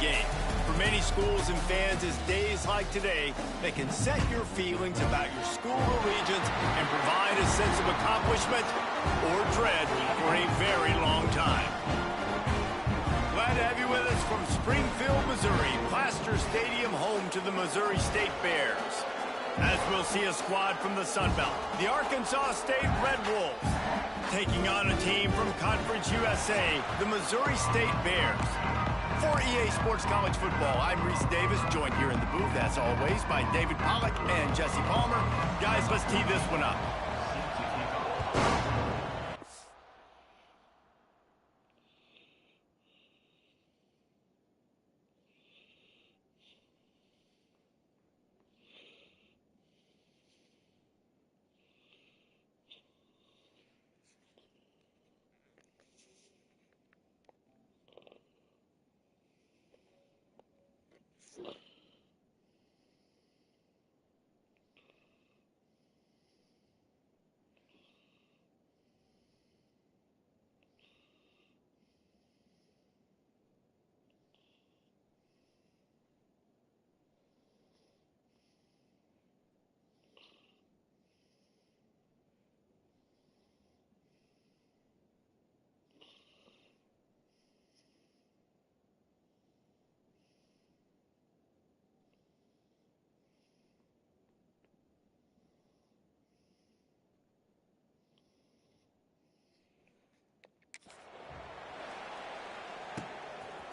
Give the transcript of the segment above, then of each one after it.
game. For many schools and fans, it's days like today that can set your feelings about your school allegiance and provide a sense of accomplishment or dread for a very long time. Glad to have you with us from Springfield, Missouri, Plaster Stadium, home to the Missouri State Bears. As we'll see a squad from the Sun Belt, the Arkansas State Red Wolves, taking on a team from Conference USA, the Missouri State Bears. For EA Sports College Football, I'm Reese Davis, joined here in the booth, as always, by David Pollack and Jesse Palmer. Guys, let's tee this one up.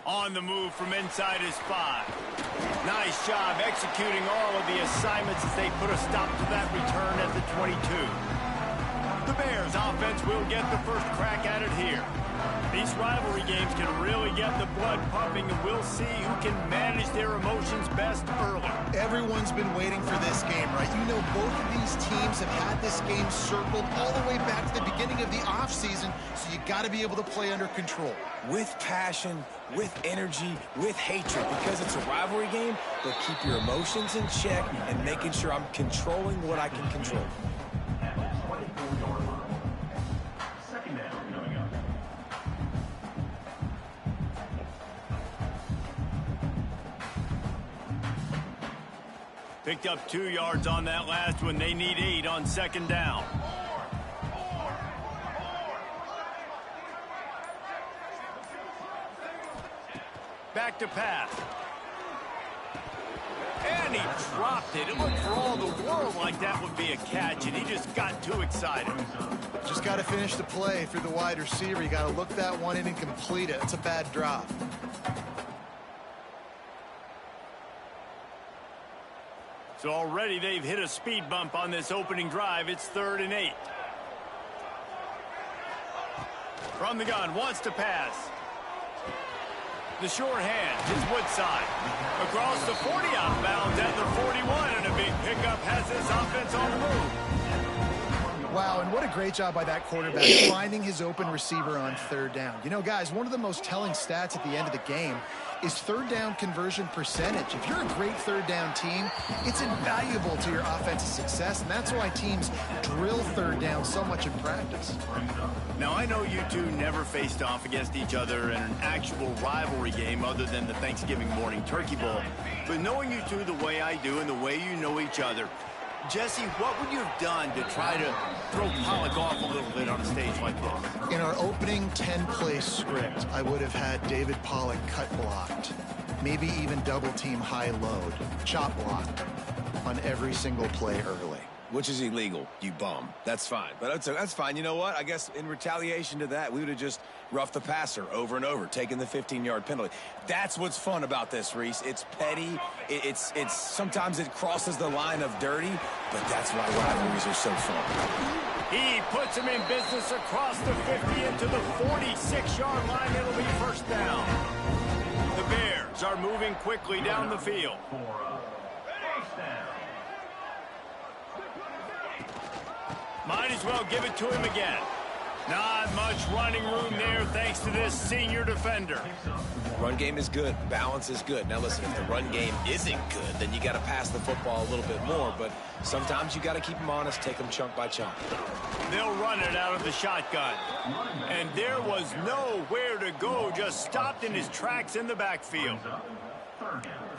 On the move from inside his 5. Nice job executing all of the assignments as they put a stop to that return at the 22. The Bears offense will get the first crack at it here. These rivalry games can really get the blood pumping, and we'll see who can manage their emotions best early. Everyone's been waiting for this game, right? You know, both of these teams have had this game circled all the way back to the beginning of the offseason, so you got to be able to play under control. With passion, with energy, with hatred, because it's a rivalry game, but keep your emotions in check and making sure I'm controlling what I can control. Picked up 2 yards on that last one. They need 8 on second down. Back to pass. And he dropped it. It looked for all the world like that would be a catch, and he just got too excited. Just got to finish the play through the wide receiver. You got to look that one in and complete it. It's a bad drop. So already they've hit a speed bump on this opening drive. It's 3rd and 8. From the gun, wants to pass. The short hand is Woodside. Across the 40 out of bounds at the 41, and a big pickup has this offense on the move. Wow, and what a great job by that quarterback finding his open receiver on 3rd down. You know, guys, one of the most telling stats at the end of the game is 3rd down conversion percentage. If you're a great 3rd down team, it's invaluable to your offensive success, and that's why teams drill 3rd down so much in practice. Now, I know you two never faced off against each other in an actual rivalry game other than the Thanksgiving morning Turkey Bowl, but knowing you two the way I do and the way you know each other, Jesse, what would you have done to try to throw Pollack off a little bit on a stage like this? In our opening 10-play script, I would have had David Pollack cut blocked, maybe even double-team high load, chop blocked on every single play early. Which is illegal, you bum. That's fine. But that's fine. You know what? I guess in retaliation to that, we would have just roughed the passer over and over, taking the 15-yard penalty. That's what's fun about this, Reese. It's petty. It's sometimes it crosses the line of dirty, but that's why rivalries are so fun. He puts him in business across the 50 into the 46-yard line. It'll be first down. The Bears are moving quickly down the field. Might as well give it to him again. Not much running room there thanks to this senior defender. Run game is good. Balance is good. Now, listen, if the run game isn't good, then you got to pass the football a little bit more. But sometimes you got to keep them honest, take them chunk by chunk. They'll run it out of the shotgun. And there was nowhere to go, just stopped in his tracks in the backfield.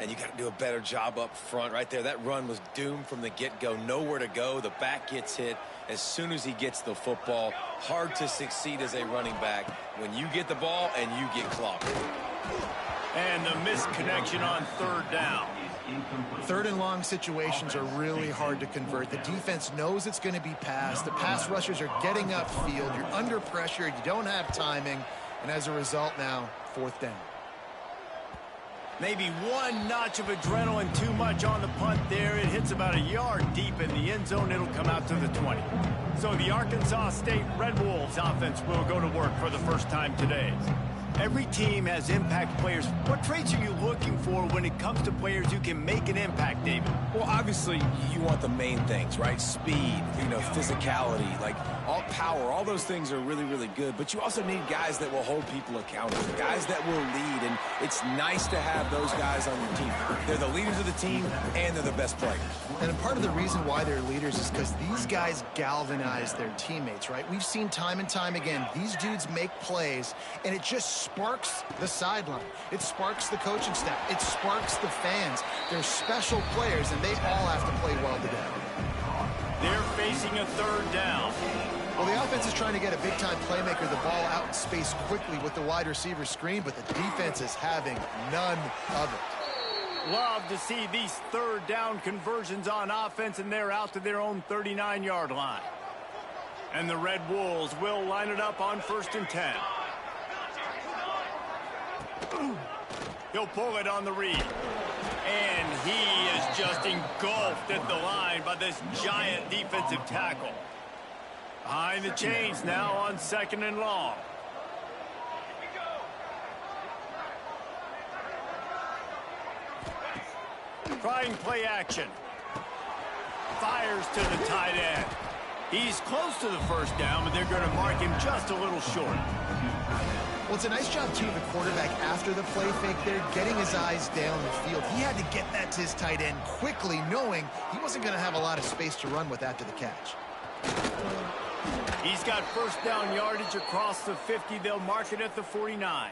And you got to do a better job up front right there. That run was doomed from the get-go. Nowhere to go. The back gets hit as soon as he gets the football. Hard to succeed as a running back when you get the ball and you get clobbered. And the misconnection on third down. Third and long situations are really hard to convert. The defense knows it's going to be passed. The pass rushers are getting upfield. You're under pressure. You don't have timing. And as a result now, fourth down. Maybe one notch of adrenaline too much on the punt there. It hits about a yard deep in the end zone. It'll come out to the 20. So the Arkansas State Red Wolves offense will go to work for the first time today. Every team has impact players. What traits are you looking for when it comes to players who can make an impact, David? Well, obviously, you want the main things, right? Speed, physicality, like all power. All those things are really, really good. But you also need guys that will hold people accountable, guys that will lead. And it's nice to have those guys on your team. They're the leaders of the team, and they're the best players. And part of the reason why they're leaders is because these guys galvanize their teammates, right? We've seen time and time again, these dudes make plays, and it just sparks the sideline. It sparks the coaching staff. It sparks the fans. They're special players, and they all have to play well together. They're facing a third down. Well, the offense is trying to get a big-time playmaker the ball out in space quickly with the wide receiver screen, but the defense is having none of it. Love to see these third down conversions on offense, and they're out to their own 39-yard line. And the Red Wolves will line it up on 1st and 10. He'll pull it on the read. And he is just engulfed at the line by this giant defensive tackle. Behind the chains now on 2nd and long. Trying play action. Fires to the tight end. He's close to the first down, but they're going to mark him just a little short. Well, it's a nice job, too, the quarterback after the play fake there, getting his eyes down the field. He had to get that to his tight end quickly, knowing he wasn't going to have a lot of space to run with after the catch. He's got first down yardage across the 50. They'll mark it at the 49.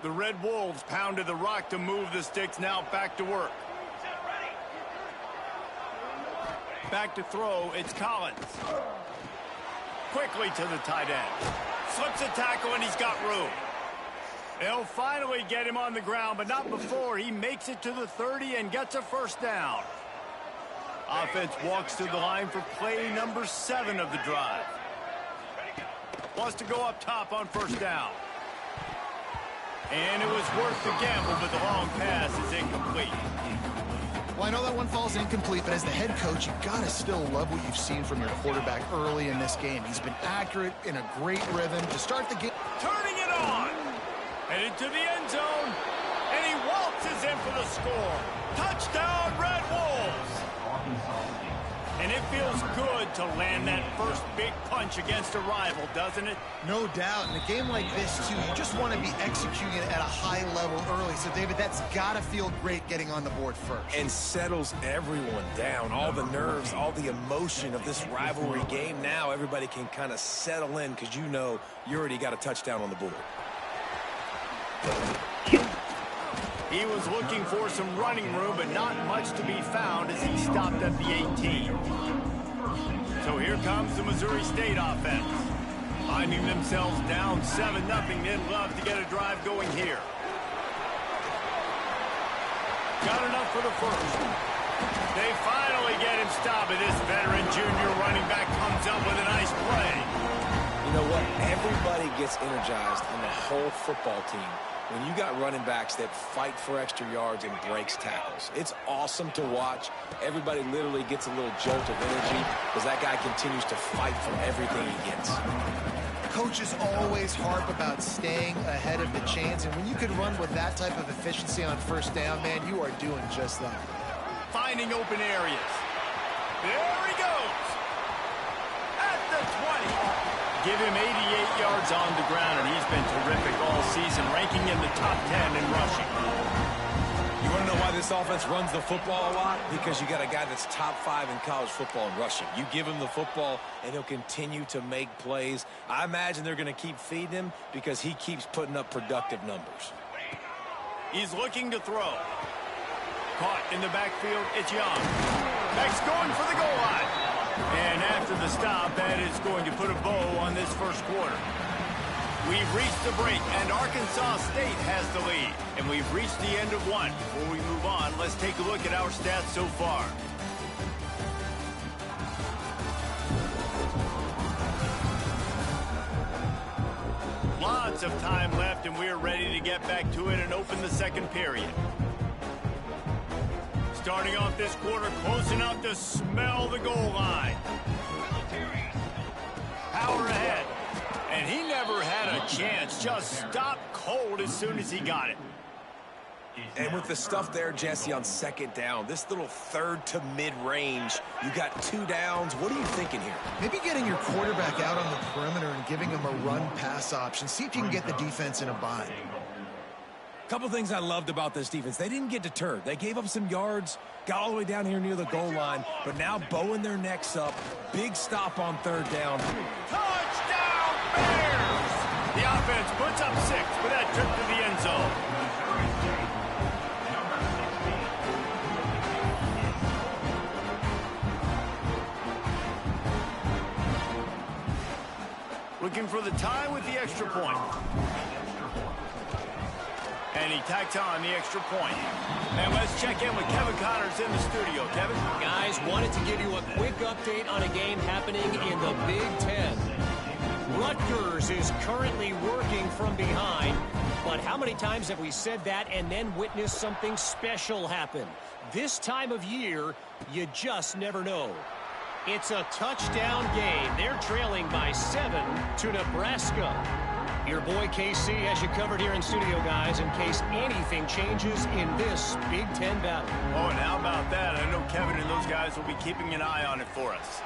The Red Wolves pounded the rock to move the sticks. Now back to work. Back to throw. It's Collins. Quickly to the tight end. Slips a tackle, and he's got room. They'll finally get him on the ground, but not before he makes it to the 30 and gets a first down. Offense walks to the line for play number 7 of the drive. Wants to go up top on first down. And it was worth the gamble, but the long pass is incomplete. Well, I know that one falls incomplete, but as the head coach, you've got to still love what you've seen from your quarterback early in this game. He's been accurate, in a great rhythm to start the game. Turning it on. Headed to the end zone. And he waltzes in for the score. Touchdown, Red Wolves. And it feels good to land that first big punch against a rival, doesn't it? No doubt. In a game like this, too, you just want to be executing at a high level early. So, David, that's got to feel great getting on the board first. And settles everyone down. All the nerves, all the emotion of this rivalry game. Now everybody can kind of settle in because you know you already got a touchdown on the board. He was looking for some running room, but not much to be found as he stopped at the 18. So here comes the Missouri State offense. Finding themselves down 7-0, they'd love to get a drive going here. Got enough for the first. They finally get him stopped, and this veteran junior running back comes up with a nice play. You know what? Everybody gets energized on the whole football team when you got running backs that fight for extra yards and breaks tackles. It's awesome to watch. Everybody literally gets a little jolt of energy because that guy continues to fight for everything he gets. Coaches always harp about staying ahead of the chains, and when you can run with that type of efficiency on first down, man, you are doing just that. Finding open areas. There he goes. At the 20. Give him 88 yards on the ground, and he's been terrific all season, ranking in the top 10 in rushing. You want to know why this offense runs the football a lot? Because you got a guy that's top 5 in college football in rushing. You give him the football, and he'll continue to make plays. I imagine they're going to keep feeding him because he keeps putting up productive numbers. He's looking to throw. Caught in the backfield, it's Young. Next going for the goal line. And after the stop, that is going to put a bow on this first quarter. We've reached the break, and Arkansas State has the lead. And we've reached the end of one. Before we move on, let's take a look at our stats so far. Lots of time left, and we're ready to get back to it and open the second period. Starting off this quarter, close enough to smell the goal line. Power ahead. And he never had a chance. Just stopped cold as soon as he got it. And with the stuff there, Jesse, on second down, this little third to mid-range, you got 2 downs. What are you thinking here? Maybe getting your quarterback out on the perimeter and giving him a run-pass option. See if you can get the defense in a bind. Couple things I loved about this defense. They didn't get deterred. They gave up some yards, got all the way down here near the goal line, but now bowing their necks up. Big stop on third down. Touchdown, Bears! The offense puts up 6 with that trip to the end zone. Looking for the tie with the extra point. And he tacks on the extra point. And let's check in with Kevin Connors in the studio. Kevin? Guys, wanted to give you a quick update on a game happening in the Big Ten. Rutgers is currently working from behind, but how many times have we said that and then witnessed something special happen? This time of year, you just never know. It's a touchdown game. They're trailing by 7 to Nebraska. Your boy KC has you covered here in studio, guys, in case anything changes in this Big Ten battle. Oh, and how about that? I know Kevin and those guys will be keeping an eye on it for us.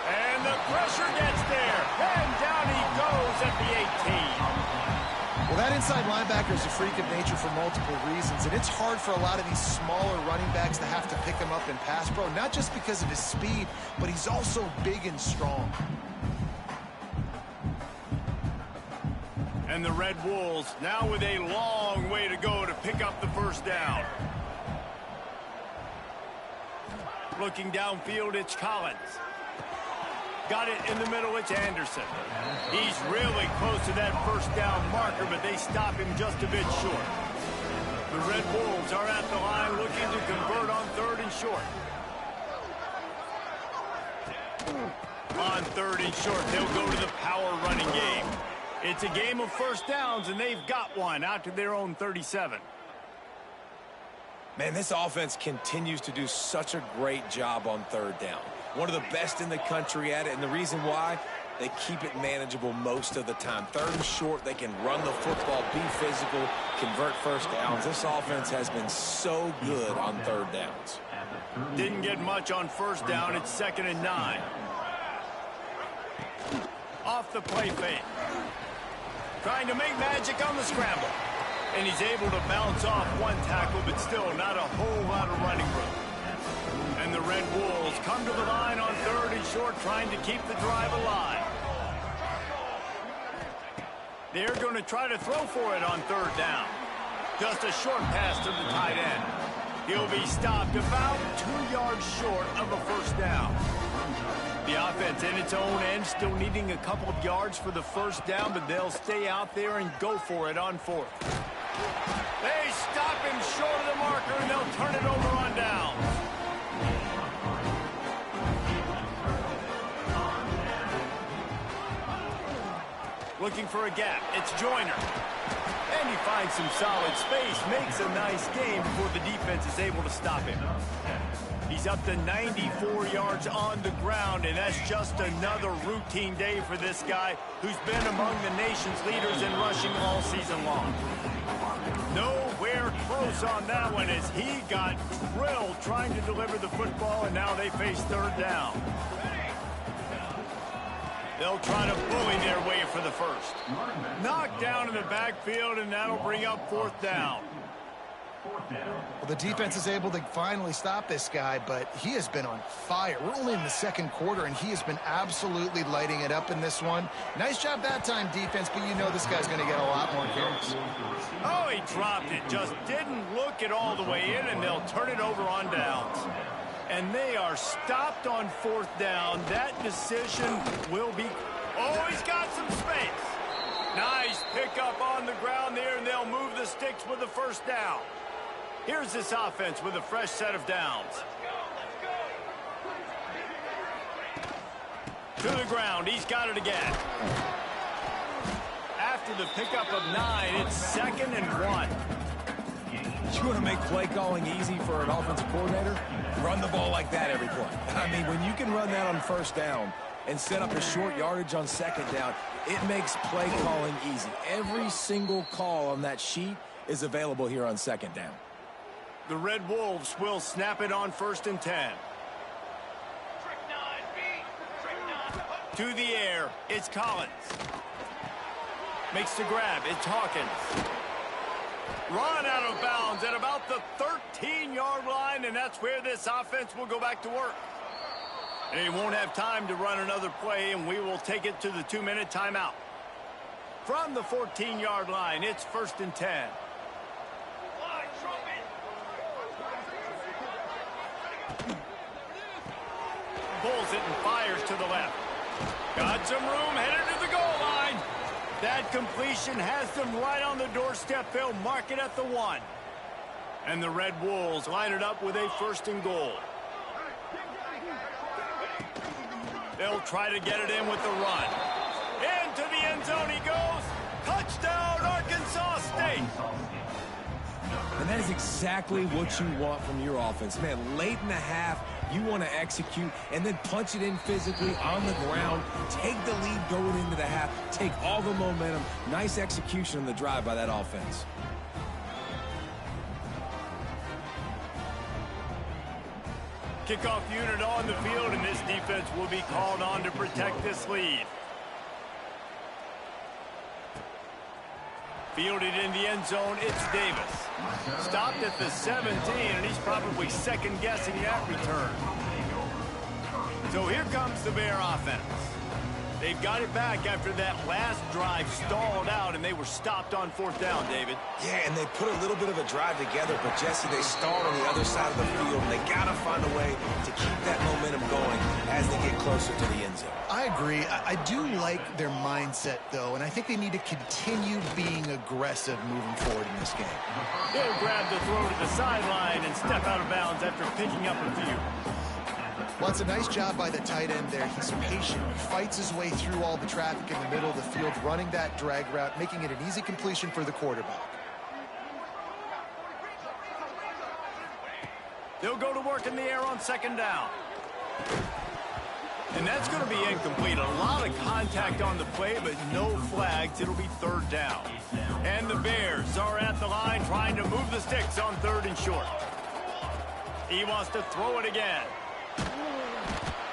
And the pressure gets there. And down he goes at the 18. Well, that inside linebacker is a freak of nature for multiple reasons, and it's hard for a lot of these smaller running backs to have to pick him up in pass pro, not just because of his speed, but he's also big and strong. And the Red Wolves now with a long way to go to pick up the first down. Looking downfield, it's Collins. Got it in the middle, it's Anderson. He's really close to that first down marker, but they stop him just a bit short. The Red Wolves are at the line looking to convert on 3rd and short. On 3rd and short, they'll go to the power running game. It's a game of first downs, and they've got one out to their own 37. Man, this offense continues to do such a great job on third down. One of the best in the country at it, and the reason why, they keep it manageable most of the time. 3rd and short, they can run the football, be physical, convert first downs. This offense has been so good on 3rd downs. Didn't get much on first down. It's 2nd and 9. Off the play fake. Trying to make magic on the scramble. And he's able to bounce off one tackle, but still not a whole lot of running room. And the Red Wolves come to the line on 3rd and short, trying to keep the drive alive. They're going to try to throw for it on 3rd down. Just a short pass to the tight end. He'll be stopped about 2 yards short of a first down. The offense in its own end still needing a couple of yards for the first down, but they'll stay out there and go for it on 4th. They stop him short of the marker, and they'll turn it over on down. Looking for a gap. It's Joyner. And he finds some solid space, makes a nice game before the defense is able to stop him. He's up to 94 yards on the ground, and that's just another routine day for this guy who's been among the nation's leaders in rushing all season long. Nowhere close on that one as he got drilled trying to deliver the football, and now they face 3rd down. They'll try to bully their way for the first. Knocked down in the backfield, and that'll bring up 4th down. Well, the defense is able to finally stop this guy, but he has been on fire. We're only in the 2nd quarter, and he has been absolutely lighting it up in this one. Nice job that time, defense, but you know this guy's going to get a lot more carries. Oh, he dropped it. Just didn't look it all the way in, and they'll turn it over on downs. And they are stopped on 4th down. That decision will be... Oh, he's got some space. Nice pickup on the ground there, and they'll move the sticks with the 1st down. Here's this offense with a fresh set of downs. To the ground. He's got it again. After the pickup of 9, it's 2nd and 1. You want to make play calling easy for an offensive coordinator? Run the ball like that every play. I mean, when you can run that on 1st down and set up a short yardage on 2nd down, it makes play calling easy. Every single call on that sheet is available here on 2nd down. The Red Wolves will snap it on 1st and 10. To the air, it's Collins. Makes the grab, it's Hawkins. Run out of bounds at about the 13-yard line, and that's where this offense will go back to work. They won't have time to run another play, and we will take it to the 2-minute timeout. From the 14-yard line, it's 1st and 10. Pulls it and fires to the left. Got some room, headed to the goal line. That completion has them right on the doorstep. They'll mark it at the 1. And the Red Wolves line it up with a 1st and goal. They'll try to get it in with the run. Into the end zone he goes. Touchdown, Arkansas State. And that is exactly what you want from your offense. Man, late in the half, you want to execute and then punch it in physically on the ground. Take the lead going into the half. Take all the momentum. Nice execution on the drive by that offense. Kickoff unit on the field, and this defense will be called on to protect this lead. Fielded in the end zone, it's Davis. Stopped at the 17, and he's probably second-guessing that return. So here comes the Bear offense. They've got it back after that last drive stalled out, and they were stopped on 4th down, David. Yeah, and they put a little bit of a drive together, but, Jesse, they stalled on the other side of the field, and they got to find a way to keep that momentum going as they get closer to the end zone. I agree. I do like their mindset, though, and I think they need to continue being aggressive moving forward in this game. They'll grab the throw to the sideline and step out of bounds after picking up a few. Well, it's a nice job by the tight end there. He's patient. He fights his way through all the traffic in the middle of the field, running that drag route, making it an easy completion for the quarterback. They'll go to work in the air on 2nd down. And that's going to be incomplete. A lot of contact on the play, but no flags. It'll be 3rd down. And the Bears are at the line trying to move the sticks on 3rd and short. He wants to throw it again.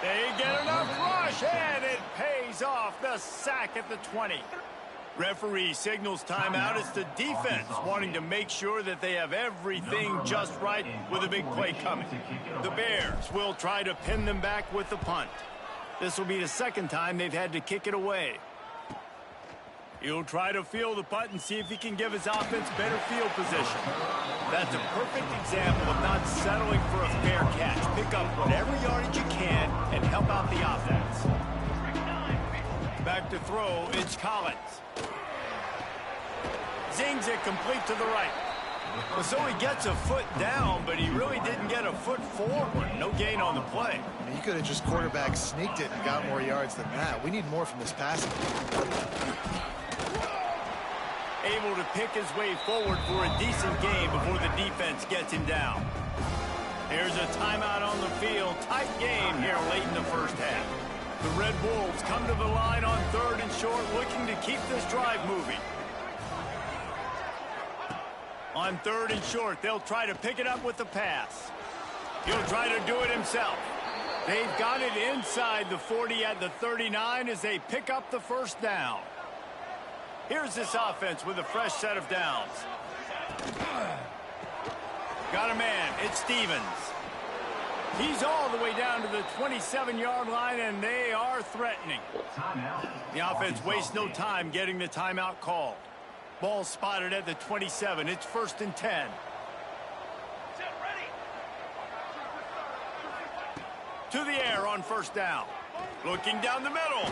They get enough rush, and it pays off. The sack at the 20. Referee signals timeout. It's the defense wanting to make sure that they have everything just right with a big play coming. The Bears will try to pin them back with the punt. This will be the 2nd time they've had to kick it away. He'll try to field the punt and see if he can give his offense better field position. That's a perfect example of not settling for a fair catch. Pick up whatever yardage you can and help out the offense. Back to throw, it's Collins. Zings it complete to the right. Well, so he gets a foot down, but he really didn't get a foot forward. No gain on the play. I mean, you could have just quarterback sneaked it and got more yards than that. We need more from this passing. Able to pick his way forward for a decent game before the defense gets him down. Here's a timeout on the field. Tight game here late in the 1st half. The Red Wolves come to the line on 3rd and short, looking to keep this drive moving. On 3rd and short, they'll try to pick it up with the pass. He'll try to do it himself. They've got it inside the 40 at the 39 as they pick up the first down. Here's this offense with a fresh set of downs. Got a man. It's Stevens. He's all the way down to the 27-yard line, and they are threatening. The offense wastes no time getting the timeout called. Ball spotted at the 27. It's 1st and 10. To the air on first down. Looking down the middle.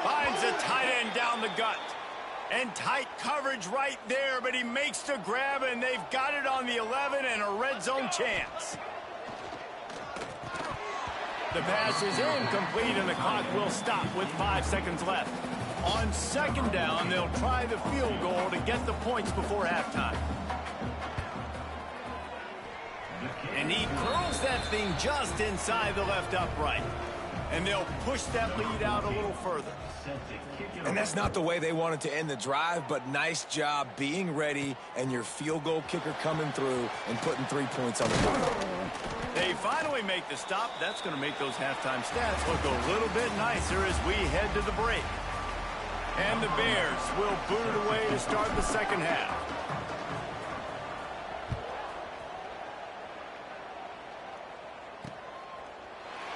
Finds a tight end down the gut. And tight coverage right there, but he makes the grab, and they've got it on the 11 and a red zone chance. The pass is incomplete, and the clock will stop with 5 seconds left. On 2nd down, they'll try the field goal to get the points before halftime. And he curls that thing just inside the left upright. And they'll push that lead out a little further. And that's not the way they wanted to end the drive, but nice job being ready and your field goal kicker coming through and putting 3 points on the board. They finally make the stop. That's going to make those halftime stats look a little bit nicer as we head to the break. And the Bears will boot it away to start the second half.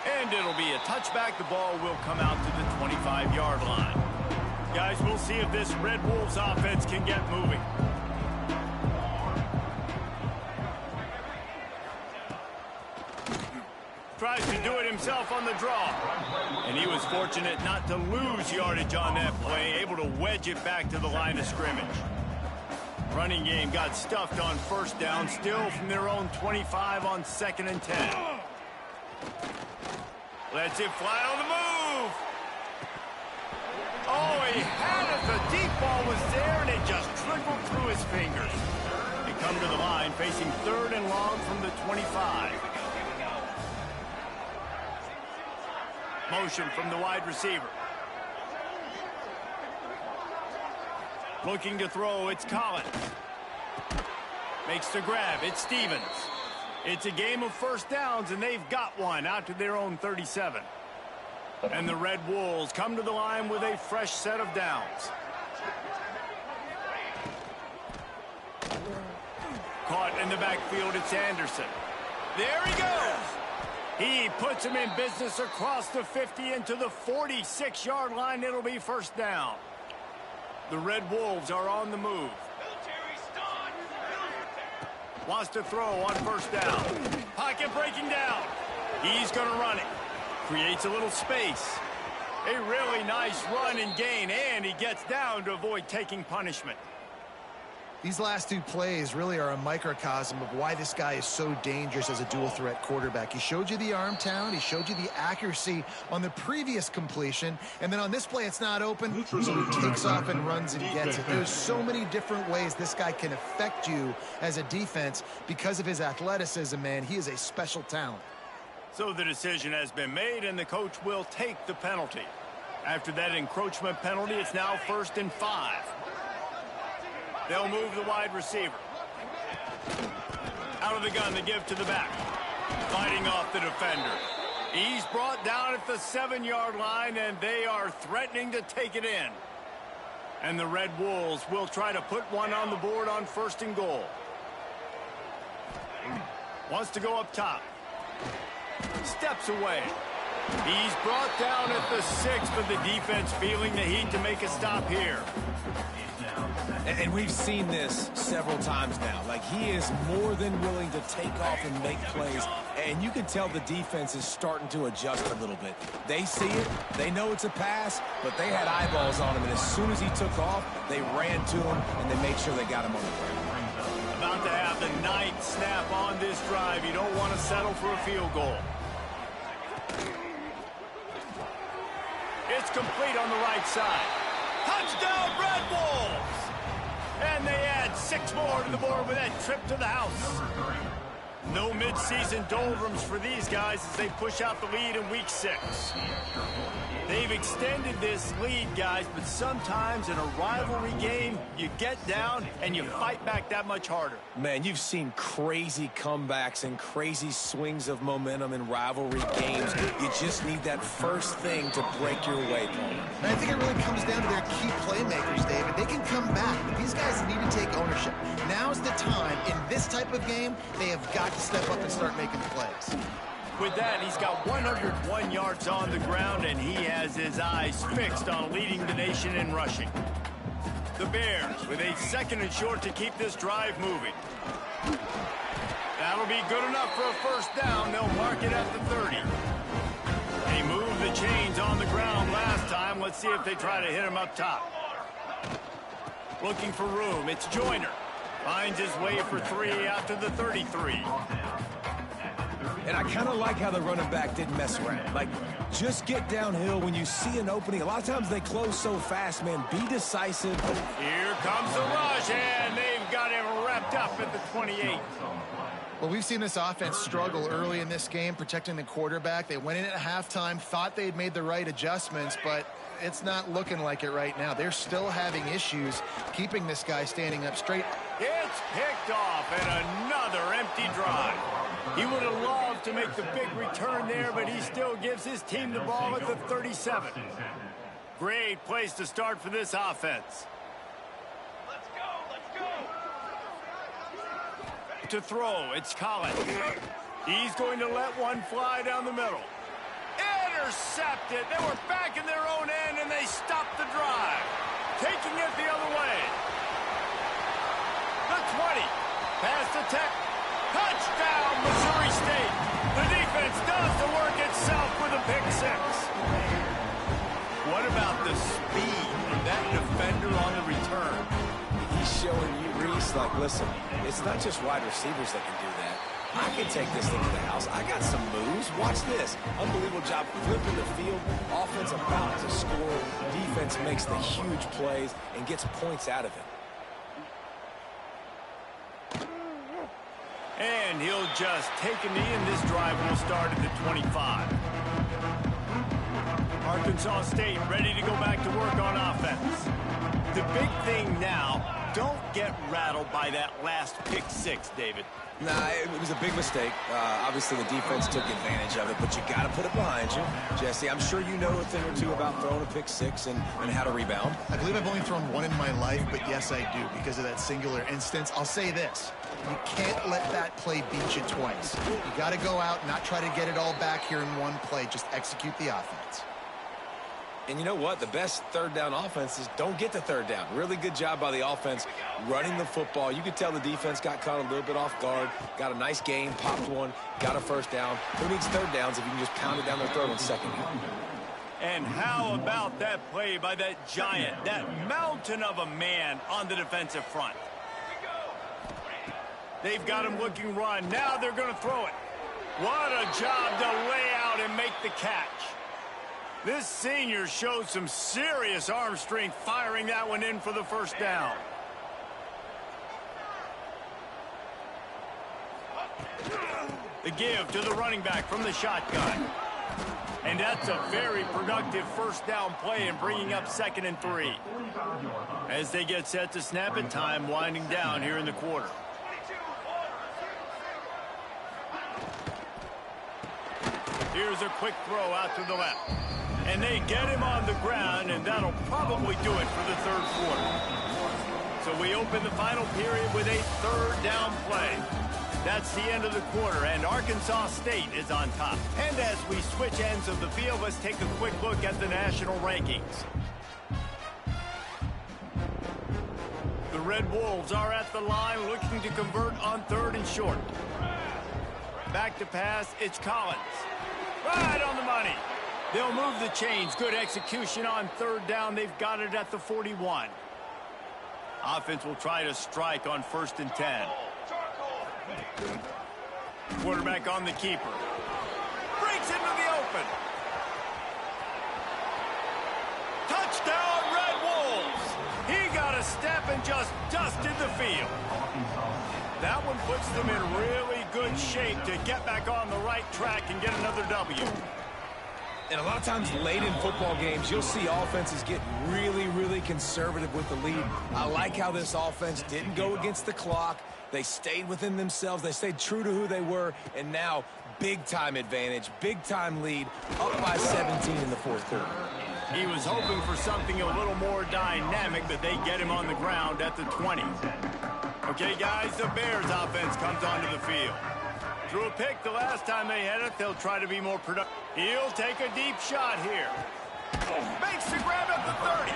And it'll be a touchback. The ball will come out to the 25-yard line. Guys, we'll see if this Red Wolves offense can get moving. Tries to do it himself on the draw. And he was fortunate not to lose yardage on that play, able to wedge it back to the line of scrimmage. Running game got stuffed on first down, still from their own 25 on 2nd and 10. Lets it fly on the move. Oh, he had it. The deep ball was there, and it just trickled through his fingers. They come to the line, facing 3rd and long from the 25. Motion from the wide receiver. Looking to throw, it's Collins. Makes the grab, it's Stevens. It's a game of first downs, and they've got one out to their own 37. And the Red Wolves come to the line with a fresh set of downs. Caught in the backfield, it's Anderson. There he goes. He puts him in business across the 50 into the 46-yard line. It'll be first down. The Red Wolves are on the move. Wants to throw on first down. Pocket breaking down. He's going to run it. Creates a little space. A really nice run and gain, and he gets down to avoid taking punishment. These last 2 plays really are a microcosm of why this guy is so dangerous as a dual-threat quarterback. He showed you the arm talent. He showed you the accuracy on the previous completion. And then on this play, it's not open, so he takes off and runs and gets it. There's so many different ways this guy can affect you as a defense because of his athleticism, man. He is a special talent. So the decision has been made, and the coach will take the penalty. After that encroachment penalty, it's now 1st and 5. They'll move the wide receiver. Out of the gun, they give to the back. Fighting off the defender. He's brought down at the 7-yard line, and they are threatening to take it in. And the Red Wolves will try to put one on the board on 1st and goal. Wants to go up top. Steps away. He's brought down at the 6, but the defense feeling the heat to make a stop here. And we've seen this several times now. Like, he is more than willing to take off and make plays. And you can tell the defense is starting to adjust a little bit. They see it. They know it's a pass, but they had eyeballs on him. And as soon as he took off, they ran to him, and they made sure they got him on the ground. About to have the 9th snap on this drive. You don't want to settle for a field goal. It's complete on the right side. Touchdown, Red Wolves! And they add 6 more to the board with that trip to the house. No midseason doldrums for these guys as they push out the lead in Week 6. They've extended this lead, guys, but sometimes in a rivalry game, you get down and you fight back that much harder. Man, you've seen crazy comebacks and crazy swings of momentum in rivalry games. You just need that first thing to break your way, Paul. And I think it really comes down to their key playmakers, David. They can come back, but these guys need to take ownership. Now's the time. In this type of game, they have got to step up and start making plays. With that, he's got 101 yards on the ground, and he has his eyes fixed on leading the nation in rushing. The Bears with a 2nd and short to keep this drive moving. That'll be good enough for a first down. They'll mark it at the 30. They moved the chains on the ground last time. Let's see if they try to hit him up top. Looking for room. It's Joyner. Finds his way for 3 out to the 33. And I kind of like how the running back didn't mess around. Like, just get downhill when you see an opening. A lot of times they close so fast, man. Be decisive. Here comes the rush, and they've got him wrapped up at the 28. Well, we've seen this offense struggle early in this game, protecting the quarterback. They went in at halftime, thought they'd made the right adjustments, but it's not looking like it right now. They're still having issues keeping this guy standing up straight. It's picked off, and another empty drive. He would have loved to make the big return there, but he still gives his team the ball at the 37. Great place to start for this offense. Let's go. To throw, it's Collins. He's going to let one fly down the middle. Intercepted. They were back in their own end, and they stopped the drive. Taking it the other way. The 20. Pass to Tech. Touchdown, Missouri State. The defense does the work itself with a pick 6. What about the speed of that defender on the return? He's showing you, Reese, like, listen, it's not just wide receivers that can do that. I can take this thing to the house. I got some moves. Watch this. Unbelievable job flipping the field. Offense about to score. Defense makes the huge plays and gets points out of it. And he'll just take a knee, and this drive will start at the 25. Arkansas State ready to go back to work on offense. The big thing now, don't get rattled by that last pick 6, David. Nah, it was a big mistake. Obviously, the defense took advantage of it, but you got to put it behind you. Jesse, I'm sure you know a thing or two about throwing a pick 6 and how to rebound. I believe I've only thrown one in my life, but yes, I do, because of that singular instance. I'll say this. You can't let that play beat you twice. You got to go out and not try to get it all back here in one play. Just execute the offense. And you know what? The best third down offense is don't get the third down. Really good job by the offense running the football. You could tell the defense got caught a little bit off guard. Got a nice game, popped one, got a first down. Who needs third downs if you can just pound it down their throat in second down? And how about that play by that giant, that mountain of a man on the defensive front? They've got him looking run. Now they're going to throw it. What a job to lay out and make the catch. This senior showed some serious arm strength firing that one in for the first down. The give to the running back from the shotgun. And that's a very productive first down play in bringing up 2nd and 3. As they get set to snap it, time winding down here in the quarter. Here's a quick throw out to the left. And they get him on the ground, and that'll probably do it for the third quarter. So we open the final period with a third down play. That's the end of the quarter, and Arkansas State is on top. And as we switch ends of the field, let's take a quick look at the national rankings. The Red Wolves are at the line looking to convert on 3rd and short. Back to pass, it's Collins. Right on the money. They'll move the chains. Good execution on 3rd down. They've got it at the 41. Offense will try to strike on 1st and 10. Quarterback on the keeper. Breaks into the open. Touchdown, Red Wolves. He got a step and just dusted the field. That one puts them in really good shape to get back on the right track and get another W. And a lot of times late in football games, you'll see offenses get really, really conservative with the lead. I like how this offense didn't go against the clock. They stayed within themselves. They stayed true to who they were. And now, big-time advantage, big-time lead, up by 17 in the fourth quarter. He was hoping for something a little more dynamic, but they get him on the ground at the 20. Okay, guys, the Bears offense comes onto the field. Threw a pick the last time they had it. They'll try to be more productive. He'll take a deep shot here. Makes the grab at the 30.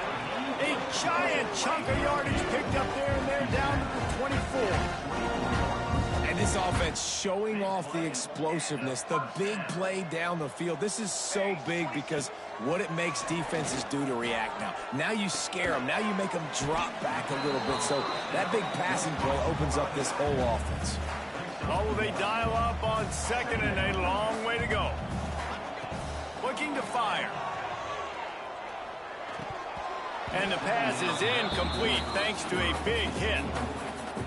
A giant chunk of yardage picked up there, and they're down to the 24. And this offense showing off the explosiveness, the big play down the field. This is so big because what it makes defenses do to react now. Now you scare them. Now you make them drop back a little bit. So that big passing play opens up this whole offense. Oh, will they dial up on second, and a long way to go. Looking to fire. And the pass is incomplete thanks to a big hit.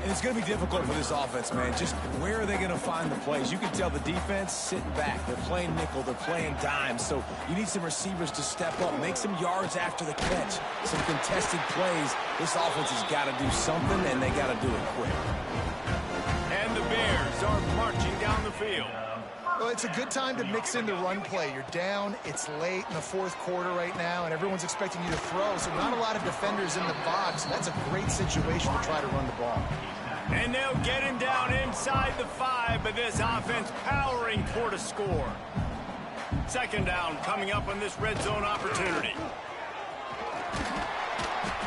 And it's going to be difficult for this offense, man. Just where are they going to find the plays? You can tell the defense sitting back. They're playing nickel. They're playing dime. So you need some receivers to step up, make some yards after the catch, some contested plays. This offense has got to do something, and they got to do it quick. And the Bears are marching down the field. Well, it's a good time to mix in the run play. You're down, it's late in the fourth quarter right now, and everyone's expecting you to throw, so not a lot of defenders in the box. That's a great situation to try to run the ball. And they'll get him down inside the 5, but this offense powering toward a score. Second down coming up on this red zone opportunity.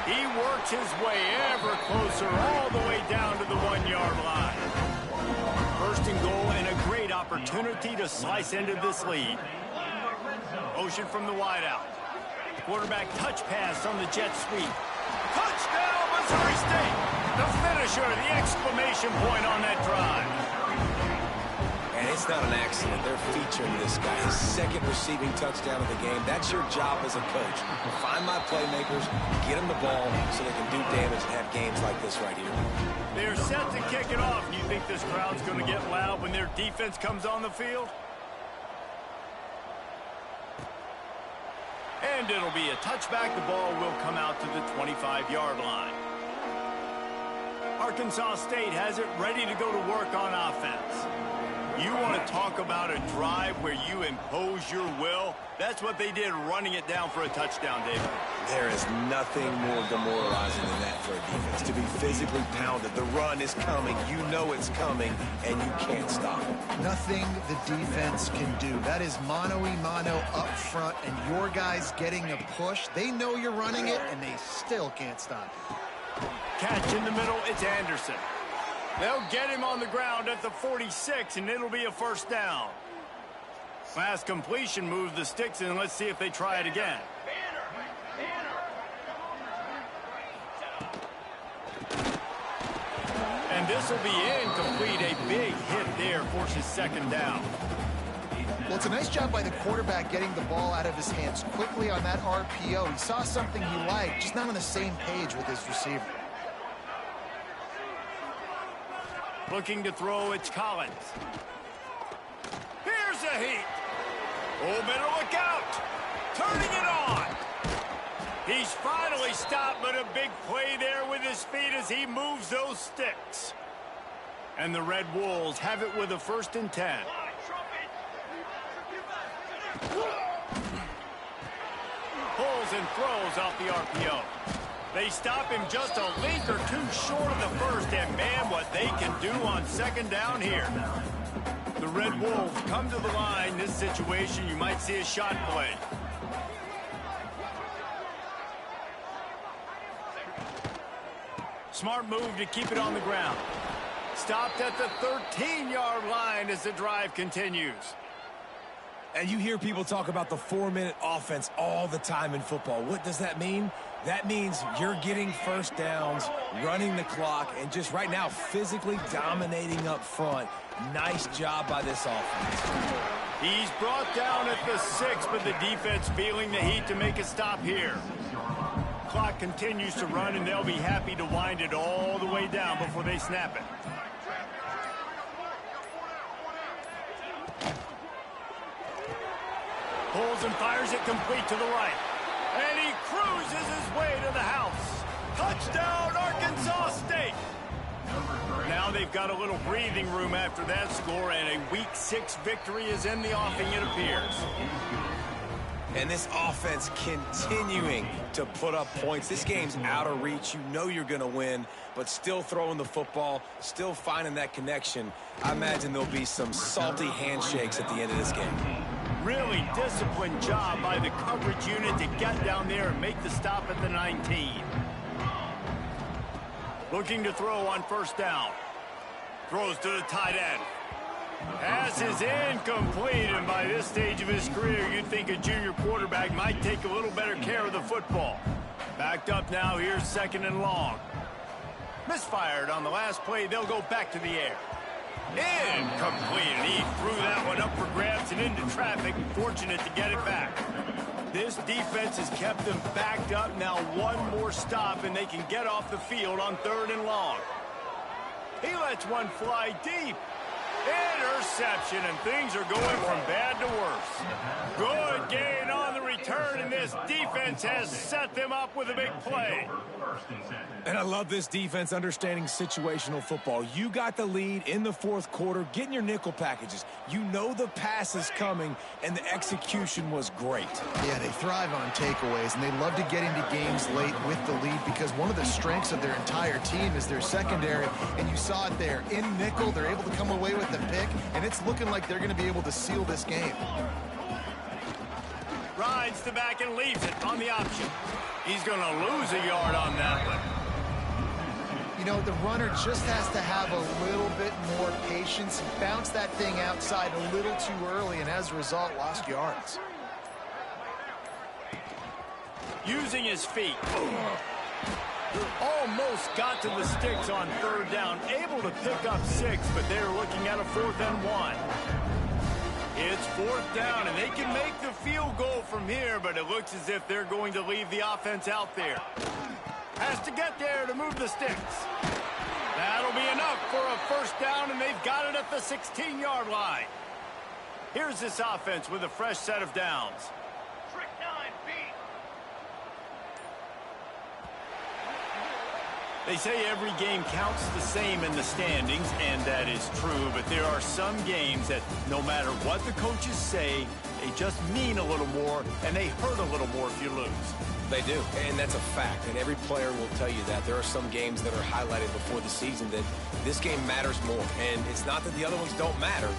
He works his way ever closer all the way down to the 1-yard line. First and goal, and a great opportunity to slice into this lead. Motion from the wideout. Quarterback touch pass on the jet sweep. Touchdown, Missouri State! The finisher, the exclamation point on that drive. And it's not an accident. They're featuring this guy. His second receiving touchdown of the game. That's your job as a coach. Find my playmakers, get them the ball so they can do damage and have games like this right here. They're set to kick it off. You think this crowd's going to get loud when their defense comes on the field? And it'll be a touchback. The ball will come out to the 25-yard line. Arkansas State has it ready to go to work on offense. You want to talk about a drive where you impose your will? That's what they did, running it down for a touchdown, David. There is nothing more demoralizing than that for a defense, to be physically pounded. The run is coming. You know it's coming, and you can't stop it. Nothing the defense can do. That is mano-a-mano up front, and your guys getting a push. They know you're running it, and they still can't stop it. Catch in the middle, it's Anderson. They'll get him on the ground at the 46, and it'll be a first down. Last completion moves the sticks, and let's see if they try it again. And this will be incomplete. A big hit there forces second down. Well, it's a nice job by the quarterback getting the ball out of his hands quickly on that RPO. He saw something he liked, just not on the same page with his receiver. Looking to throw, it's Collins. Here's a heat. Oh, better look out. Turning it on. He's finally stopped, but a big play there with his feet as he moves those sticks. And the Red Wolves have it with a 1st and 10. Pulls and throws off the RPO. They stop him just a link or two short of the first, and man, what they can do on second down here. The Red Wolves come to the line. This situation, you might see a shot play. Smart move to keep it on the ground. Stopped at the 13-yard line as the drive continues. And you hear people talk about the 4-minute offense all the time in football. What does that mean? That means you're getting first downs, running the clock, and just right now physically dominating up front. Nice job by this offense. He's brought down at the 6, but the defense feeling the heat to make a stop here. Clock continues to run, and they'll be happy to wind it all the way down before they snap it. Pulls and fires it complete to the right. And he cruises his way to the house. Touchdown, Arkansas State. Now they've got a little breathing room after that score, and a Week 6 victory is in the offing, it appears. And this offense continuing to put up points. This game's out of reach. You know you're going to win, but still throwing the football, still finding that connection. I imagine there'll be some salty handshakes at the end of this game. Really disciplined job by the coverage unit to get down there and make the stop at the 19. Looking to throw on first down. Throws to the tight end. Pass is incomplete, and by this stage of his career, you'd think a junior quarterback might take a little better care of the football. Backed up now, here's 2nd and long. Misfired on the last play, they'll go back to the air. Incomplete, and he threw that one up for grabs and into traffic, fortunate to get it back. This defense has kept them backed up. Now one more stop, and they can get off the field on 3rd and long. He lets one fly deep. Interception, and things are going from bad to worse. Good gain on the return, and this defense has set them up with a big play. And I love this defense understanding situational football. You got the lead in the 4th quarter, getting your nickel packages. You know the pass is coming, and the execution was great. Yeah, they thrive on takeaways, and they love to get into games late with the lead because one of the strengths of their entire team is their secondary, and you saw it there. In nickel, they're able to come away with the pick, and it's looking like they're going to be able to seal this game. Rides the back and leaves it on the option. He's going to lose a yard on that one. You know, the runner just has to have a little bit more patience. He bounced that thing outside a little too early, and as a result, lost yards. Using his feet. Almost got to the sticks on 3rd down. Able to pick up 6, but they're looking at a 4th and 1. It's 4th down, and they can make the field goal from here, but it looks as if they're going to leave the offense out there. Has to get there to move the sticks. That'll be enough for a 1st down, and they've got it at the 16-yard line. Here's this offense with a fresh set of downs. They say every game counts the same in the standings, and that is true, but there are some games that no matter what the coaches say, they just mean a little more, and they hurt a little more if you lose. They do, and that's a fact, and every player will tell you that. There are some games that are highlighted before the season that this game matters more, and it's not that the other ones don't matter,